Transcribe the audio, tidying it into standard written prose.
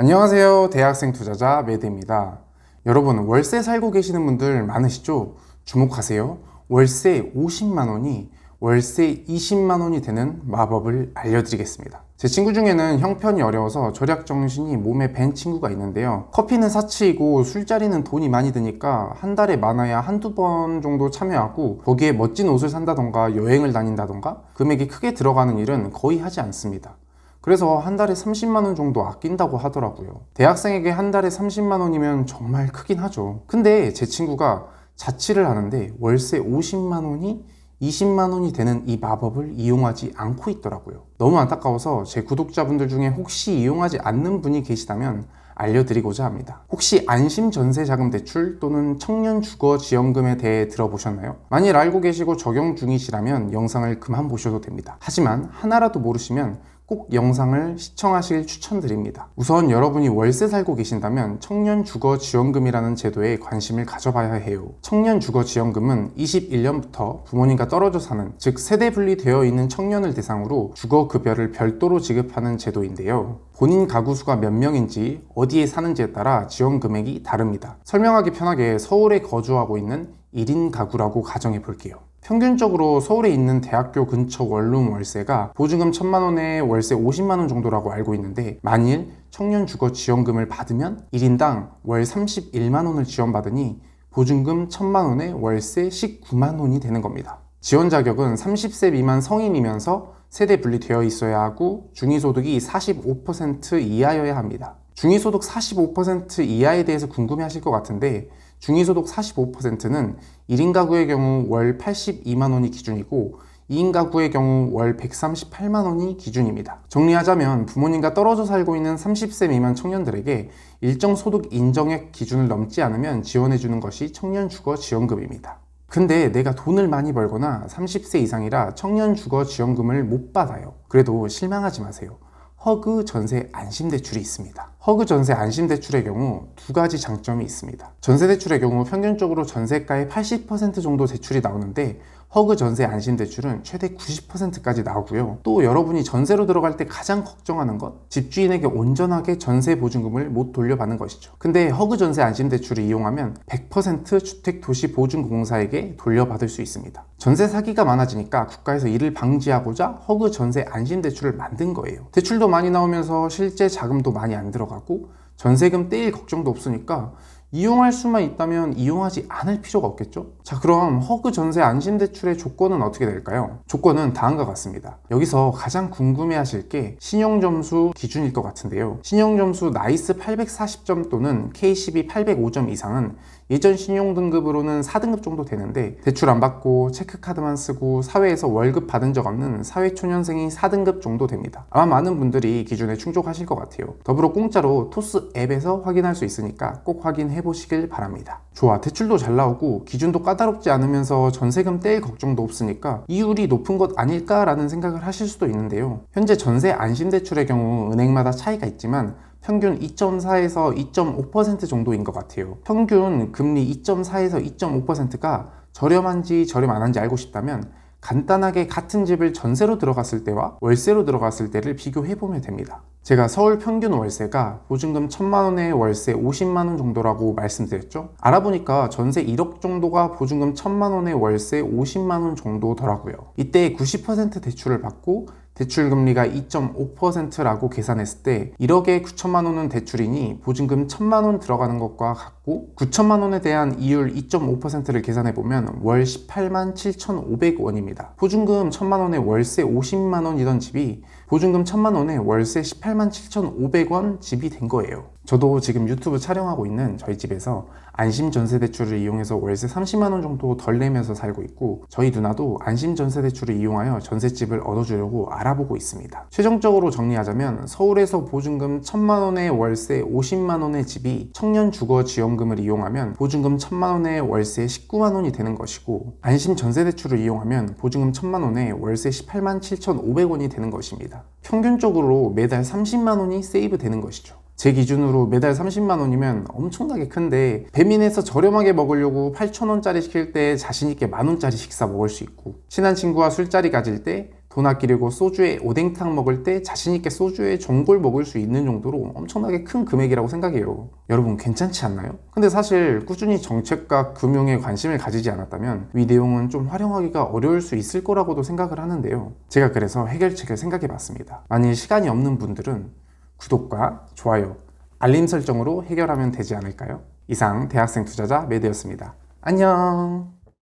안녕하세요. 대학생 투자자 매드입니다. 여러분, 월세 살고 계시는 분들 많으시죠? 주목하세요. 월세 50만원이 월세 20만원이 되는 마법을 알려드리겠습니다. 제 친구 중에는 형편이 어려워서 절약 정신이 몸에 밴 친구가 있는데요. 커피는 사치이고 술자리는 돈이 많이 드니까 한 달에 많아야 한두 번 정도 참여하고 거기에 멋진 옷을 산다던가 여행을 다닌다던가 금액이 크게 들어가는 일은 거의 하지 않습니다. 그래서 한 달에 30만원 정도 아낀다고 하더라고요. 대학생에게 한 달에 30만원이면 정말 크긴 하죠. 근데 제 친구가 자취를 하는데 월세 50만원이 20만원이 되는 이 마법을 이용하지 않고 있더라고요. 너무 안타까워서 제 구독자분들 중에 혹시 이용하지 않는 분이 계시다면 알려드리고자 합니다. 혹시 안심전세자금대출 또는 청년주거지원금에 대해 들어보셨나요? 만일 알고 계시고 적용 중이시라면 영상을 그만 보셔도 됩니다. 하지만 하나라도 모르시면 꼭 영상을 시청하시길 추천드립니다. 우선 여러분이 월세 살고 계신다면 청년주거지원금이라는 제도에 관심을 가져봐야 해요. 청년주거지원금은 21년부터 부모님과 떨어져 사는, 즉 세대 분리되어 있는 청년을 대상으로 주거급여를 별도로 지급하는 제도인데요. 본인 가구 수가 몇 명인지 어디에 사는지에 따라 지원 금액이 다릅니다. 설명하기 편하게 서울에 거주하고 있는 1인 가구라고 가정해 볼게요. 평균적으로 서울에 있는 대학교 근처 원룸 월세가 보증금 1,000만원에 월세 50만원 정도라고 알고 있는데, 만일 청년주거지원금을 받으면 1인당 월 31만원을 지원받으니 보증금 1,000만원에 월세 19만원이 되는 겁니다. 지원 자격은 30세 미만 성인이면서 세대 분리되어 있어야 하고 중위소득이 45% 이하여야 합니다. 중위소득 45% 이하에 대해서 궁금해 하실 것 같은데, 중위소득 45%는 1인 가구의 경우 월 82만원이 기준이고 2인 가구의 경우 월 138만원이 기준입니다. 정리하자면 부모님과 떨어져 살고 있는 30세 미만 청년들에게 일정 소득 인정액 기준을 넘지 않으면 지원해주는 것이 청년주거지원금입니다. 근데 내가 돈을 많이 벌거나 30세 이상이라 청년주거지원금을 못 받아요. 그래도 실망하지 마세요. 허그 전세 안심대출이 있습니다. 허그 전세 안심대출의 경우 두 가지 장점이 있습니다. 전세대출의 경우 평균적으로 전세가의 80% 정도 대출이 나오는데, 허그 전세 안심대출은 최대 90%까지 나오고요. 또 여러분이 전세로 들어갈 때 가장 걱정하는 것, 집주인에게 온전하게 전세 보증금을 못 돌려받는 것이죠. 근데 허그 전세 안심대출을 이용하면 100% 주택도시보증공사에게 돌려받을 수 있습니다. 전세 사기가 많아지니까 국가에서 이를 방지하고자 허그 전세 안심대출을 만든 거예요. 대출도 많이 나오면서 실제 자금도 많이 안 들어가고 전세금 떼일 걱정도 없으니까 이용할 수만 있다면 이용하지 않을 필요가 없겠죠? 자, 그럼 허그 전세 안심대출의 조건은 어떻게 될까요? 조건은 다음과 같습니다. 여기서 가장 궁금해 하실 게 신용점수 기준일 것 같은데요. 신용점수 나이스 840점 또는 K12 805점 이상은 예전 신용등급으로는 4등급 정도 되는데, 대출 안 받고 체크카드만 쓰고 사회에서 월급 받은 적 없는 사회초년생이 4등급 정도 됩니다. 아마 많은 분들이 기준에 충족하실 것 같아요. 더불어 공짜로 토스 앱에서 확인할 수 있으니까 꼭 확인해 보시길 바랍니다. 좋아, 대출도 잘 나오고 기준도 까다롭지 않으면서 전세금 떼일 걱정도 없으니까 이율이 높은 것 아닐까라는 생각을 하실 수도 있는데요. 현재 전세 안심대출의 경우 은행마다 차이가 있지만 평균 2.4에서 2.5% 정도인 것 같아요. 평균 금리 2.4에서 2.5%가 저렴한지 저렴 안 한지 알고 싶다면 간단하게 같은 집을 전세로 들어갔을 때와 월세로 들어갔을 때를 비교해보면 됩니다. 제가 서울 평균 월세가 보증금 1,000만원에 월세 50만원 정도라고 말씀드렸죠? 알아보니까 전세 1억 정도가 보증금 1,000만원에 월세 50만원 정도더라고요. 이때 90% 대출을 받고 대출금리가 2.5%라고 계산했을 때 1억에 9천만원은 대출이니 보증금 1,000만원 들어가는 것과 같고, 9천만원에 대한 이율 2.5%를 계산해보면 월 18만 7,500원입니다. 보증금 1,000만원에 월세 50만원이던 집이 보증금 1,000만원에 월세 18만 7,500원 집이 된 거예요. 저도 지금 유튜브 촬영하고 있는 저희 집에서 안심전세대출을 이용해서 월세 30만원 정도 덜 내면서 살고 있고, 저희 누나도 안심전세대출을 이용하여 전셋집을 얻어주려고 알아보고 있습니다. 최종적으로 정리하자면 서울에서 보증금 1,000만원에 월세 50만원의 집이 청년주거지원금을 이용하면 보증금 1,000만원에 월세 19만원이 되는 것이고, 안심전세대출을 이용하면 보증금 1,000만원에 월세 18만 7,500원이 되는 것입니다. 평균적으로 매달 30만원이 세이브 되는 것이죠. 제 기준으로 매달 30만원이면 엄청나게 큰데, 배민에서 저렴하게 먹으려고 8,000원짜리 시킬 때 자신있게 만원짜리 식사 먹을 수 있고, 친한 친구와 술자리 가질 때 돈 아끼려고 소주에 오뎅탕 먹을 때 자신있게 소주에 전골 먹을 수 있는 정도로 엄청나게 큰 금액이라고 생각해요. 여러분 괜찮지 않나요? 근데 사실 꾸준히 정책과 금융에 관심을 가지지 않았다면 이 내용은 좀 활용하기가 어려울 수 있을 거라고도 생각을 하는데요. 제가 그래서 해결책을 생각해 봤습니다. 만일 시간이 없는 분들은 구독과 좋아요, 알림 설정으로 해결하면 되지 않을까요? 이상 대학생 투자자 매드였습니다. 안녕.